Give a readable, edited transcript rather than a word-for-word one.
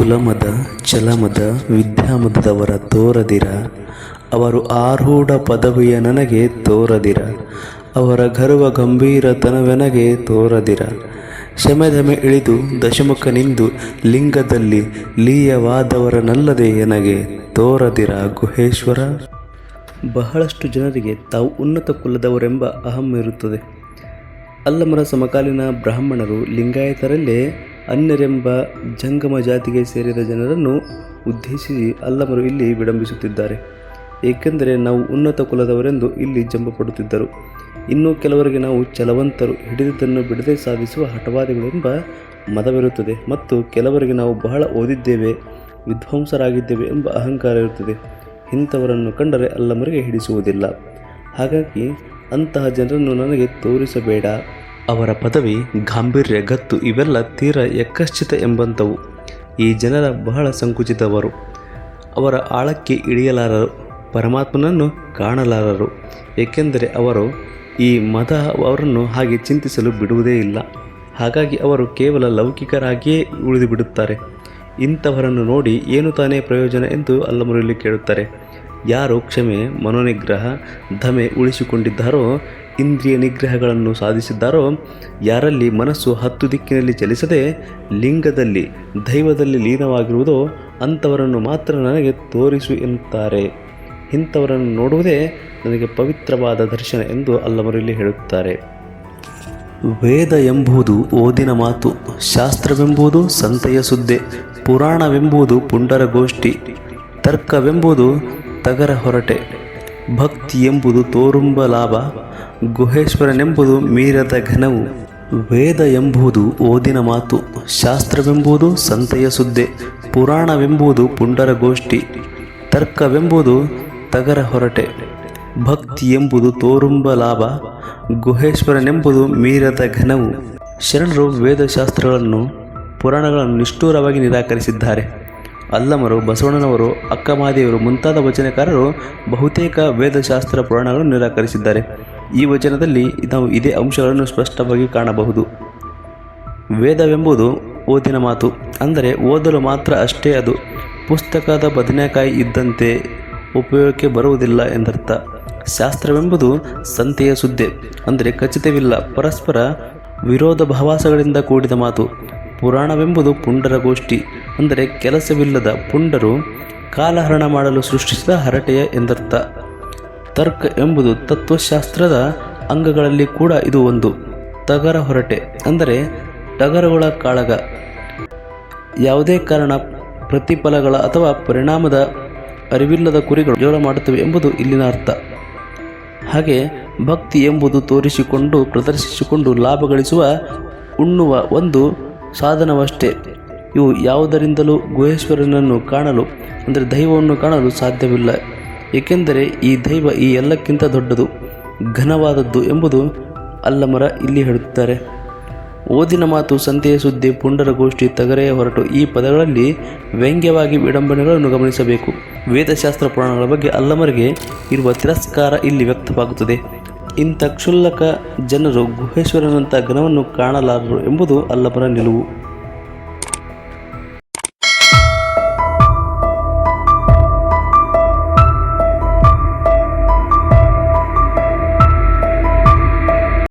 ಕುಲಮದ ಚಲಮದ ವಿದ್ಯಾಮದದವರ ತೋರದಿರ, ಅವರು ಆರೂಢ ಪದವಿಯ ನನಗೆ ತೋರದಿರ, ಅವರ ಗರ್ವ ಗಂಭೀರತನವೆನಗೆ ತೋರದಿರ. ಶಮೆದಮೆ ಇಳಿದು ದಶಮುಖ ನಿಂದು ಲಿಂಗದಲ್ಲಿ ಲೀಯವಾದವರನಲ್ಲದೆ ಎನಗೆ ತೋರದಿರ ಗುಹೇಶ್ವರ. ಬಹಳಷ್ಟು ಜನರಿಗೆ ತಾವು ಉನ್ನತ ಕುಲದವರೆಂಬ ಅಹಂ ಇರುತ್ತದೆ. ಅಲ್ಲಮರ ಸಮಕಾಲೀನ ಬ್ರಾಹ್ಮಣರು ಲಿಂಗಾಯತರಲ್ಲೇ ಅನ್ಯರೆಂಬ ಜಂಗಮ ಜಾತಿಗೆ ಸೇರಿದ ಜನರನ್ನು ಉದ್ದೇಶಿಸಿ ಅಲ್ಲಮರು ಇಲ್ಲಿ ವಿಡಂಬಿಸುತ್ತಿದ್ದಾರೆ. ಏಕೆಂದರೆ ನಾವು ಉನ್ನತ ಕುಲದವರೆಂದು ಇಲ್ಲಿ ಜಂಬಪಡುತ್ತಿದ್ದರು. ಇನ್ನು ಕೆಲವರಿಗೆ ನಾವು ಛಲವಂತರು, ಹಿಡಿದುದನ್ನು ಬಿಡದೆ ಸಾಧಿಸುವ ಹಠವಾದಿಗಳೆಂಬ ಮದವಿರುತ್ತದೆ. ಮತ್ತು ಕೆಲವರಿಗೆ ನಾವು ಬಹಳ ಓದಿದ್ದೇವೆ, ವಿದ್ವಾಂಸರಾಗಿದ್ದೇವೆ ಎಂಬ ಅಹಂಕಾರ ಇರುತ್ತದೆ. ಇಂಥವರನ್ನು ಕಂಡರೆ ಅಲ್ಲಮರಿಗೆ ಹಿಡಿಸುವುದಿಲ್ಲ. ಹಾಗಾಗಿ ಅಂತಹ ಜನರನ್ನು ನನಗೆ ತೋರಿಸಬೇಡ. ಅವರ ಪದವಿ, ಗಾಂಭೀರ್ಯ, ಗತ್ತು ಇವೆಲ್ಲ ತೀರ ಯಕ್ಕಶ್ಚಿತ ಎಂಬಂಥವು. ಈ ಜನರ ಬಹಳ ಸಂಕುಚಿತವರು. ಅವರ ಆಳಕ್ಕೆ ಇಳಿಯಲಾರರು, ಪರಮಾತ್ಮನನ್ನು ಕಾಣಲಾರರು. ಏಕೆಂದರೆ ಅವರು ಈ ಮದ ಅವರನ್ನು ಹಾಗೆ ಚಿಂತಿಸಲು ಬಿಡುವುದೇ ಇಲ್ಲ. ಹಾಗಾಗಿ ಅವರು ಕೇವಲ ಲೌಕಿಕರಾಗಿಯೇ ಉಳಿದು ಬಿಡುತ್ತಾರೆ. ಇಂಥವರನ್ನು ನೋಡಿ ಏನು ತಾನೇ ಪ್ರಯೋಜನ ಎಂದು ಅಲ್ಲಮರಲ್ಲಿ ಕೇಳುತ್ತಾರೆ. ಯಾರು ಕ್ಷಮೆ, ಮನೋನಿಗ್ರಹ, ದಮೆ ಉಳಿಸಿಕೊಂಡಿದ್ದಾರೋ, ಇಂದ್ರಿಯ ನಿಗ್ರಹಗಳನ್ನು ಸಾಧಿಸಿದ್ದಾರೋ, ಯಾರಲ್ಲಿ ಮನಸ್ಸು 10 ದಿಕ್ಕಿನಲ್ಲಿ ಚಲಿಸದೆ ಲಿಂಗದಲ್ಲಿ ದೈವದಲ್ಲಿ ಲೀನವಾಗಿರುವುದೋ ಅಂಥವರನ್ನು ಮಾತ್ರ ನನಗೆ ತೋರಿಸು ಎನ್ನುತ್ತಾರೆ. ಇಂಥವರನ್ನು ನೋಡುವುದೇ ನನಗೆ ಪವಿತ್ರವಾದ ದರ್ಶನ ಎಂದು ಅಲ್ಲಮರಲ್ಲಿ ಹೇಳುತ್ತಾರೆ. ವೇದ ಎಂಬುದು ಓದಿನ ಮಾತು, ಶಾಸ್ತ್ರವೆಂಬುದು ಸಂತೆಯ ಸುದ್ದೆ, ಪುರಾಣವೆಂಬುದು ಪುಂಡರ ಗೋಷ್ಠಿ, ತರ್ಕವೆಂಬುದು ತಗರ ಹೊರಟೆ, ಭಕ್ತಿ ಎಂಬುದು ತೋರುಂಬ ಲಾಭ, ಗುಹೇಶ್ವರನೆಂಬುದು ಮೀರದ ಘನವು. ವೇದ ಎಂಬುದು ಓದಿನ ಮಾತು, ಶಾಸ್ತ್ರವೆಂಬುದು ಸಂತೆಯ ಸುದ್ದೆ, ಪುರಾಣವೆಂಬುದು ಪುಂಡರ ಗೋಷ್ಠಿ, ತರ್ಕವೆಂಬುದು ತಗರ ಹೊರಟೆ, ಭಕ್ತಿ ಎಂಬುದು ತೋರುಂಬ ಲಾಭ, ಗುಹೇಶ್ವರನೆಂಬುದು ಮೀರದ ಘನವು. ಶರಣರು ವೇದಶಾಸ್ತ್ರಗಳನ್ನು, ಪುರಾಣಗಳನ್ನು ನಿಷ್ಠೂರವಾಗಿ ನಿರಾಕರಿಸಿದ್ದಾರೆ. ಅಲ್ಲಮರು, ಬಸವಣ್ಣನವರು, ಅಕ್ಕಮಹಾದೇವರು ಮುಂತಾದ ವಚನಕಾರರು ಬಹುತೇಕ ವೇದಶಾಸ್ತ್ರ ಪುರಾಣಗಳನ್ನು ನಿರಾಕರಿಸಿದ್ದಾರೆ. ಈ ವಚನದಲ್ಲಿ ನಾವು ಇದೇ ಅಂಶಗಳನ್ನು ಸ್ಪಷ್ಟವಾಗಿ ಕಾಣಬಹುದು. ವೇದವೆಂಬುದು ಓದಿನ ಮಾತು, ಅಂದರೆ ಓದಲು ಮಾತ್ರ ಅಷ್ಟೇ. ಅದು ಪುಸ್ತಕದ ಬದನೆಕಾಯಿ ಇದ್ದಂತೆ, ಉಪಯೋಗಕ್ಕೆ ಬರುವುದಿಲ್ಲ ಎಂದರ್ಥ. ಶಾಸ್ತ್ರವೆಂಬುದು ಸಂತೆಯ ಸುದ್ದೆ, ಅಂದರೆ ಖಚಿತವಿಲ್ಲ, ಪರಸ್ಪರ ವಿರೋಧ ಭಾವಾಸಗಳಿಂದ ಕೂಡಿದ ಮಾತು. ಪುರಾಣವೆಂಬುದು ಪುಂಡರ ಗೋಷ್ಠಿ, ಅಂದರೆ ಕೆಲಸವಿಲ್ಲದ ಪುಂಡರು ಕಾಲಹರಣ ಮಾಡಲು ಸೃಷ್ಟಿಸಿದ ಹರಟೆಯ ಎಂದರ್ಥ. ತರ್ಕ ಎಂಬುದು ತತ್ವಶಾಸ್ತ್ರದ ಅಂಗಗಳಲ್ಲಿ ಕೂಡ ಇದು ಒಂದು. ತಗರ ಹೊರಟೆ, ಅಂದರೆ ಟಗರುಗಳ ಕಾಳಗ, ಯಾವುದೇ ಕಾರಣ, ಪ್ರತಿಫಲಗಳ ಅಥವಾ ಪರಿಣಾಮದ ಅರಿವಿಲ್ಲದ ಕುರಿಗಳು ಜೋಳ ಮಾಡುತ್ತವೆ ಎಂಬುದು ಇಲ್ಲಿನ ಅರ್ಥ. ಹಾಗೆ ಭಕ್ತಿ ಎಂಬುದು ತೋರಿಸಿಕೊಂಡು, ಪ್ರದರ್ಶಿಸಿಕೊಂಡು ಲಾಭ ಗಳಿಸುವ, ಉಣ್ಣುವ ಒಂದು ಸಾಧನವಷ್ಟೇ. ಇವು ಯಾವುದರಿಂದಲೂ ಗುಹೇಶ್ವರನನ್ನು ಕಾಣಲು, ಅಂದರೆ ದೈವವನ್ನು ಕಾಣಲು ಸಾಧ್ಯವಿಲ್ಲ. ಏಕೆಂದರೆ ಈ ದೈವ ಈ ಎಲ್ಲಕ್ಕಿಂತ ದೊಡ್ಡದು, ಘನವಾದದ್ದು ಎಂಬುದು ಅಲ್ಲಮರ ಇಲ್ಲಿ ಹೇಳುತ್ತಾರೆ. ಓದಿನ ಮಾತು, ಸಂತೆಯ ಸುದ್ದಿ, ಪುಂಡರ ಗೋಷ್ಠಿ, ತಗರೆಯ ಹೊರಟು ಈ ಪದಗಳಲ್ಲಿ ವ್ಯಂಗ್ಯವಾಗಿ ವಿಡಂಬನೆಗಳನ್ನು ಗಮನಿಸಬೇಕು. ವೇದಶಾಸ್ತ್ರ ಪುರಾಣಗಳ ಬಗ್ಗೆ ಅಲ್ಲಮರಿಗೆ ಇರುವ ತಿರಸ್ಕಾರ ಇಲ್ಲಿ ವ್ಯಕ್ತವಾಗುತ್ತದೆ. ಇಂಥ ಕ್ಷುಲ್ಲಕ ಜನರು ಗುಹೇಶ್ವರನಂಥ ಘನವನ್ನು ಕಾಣಲಾರರು ಎಂಬುದು ಅಲ್ಲಮರ ನಿಲುವು.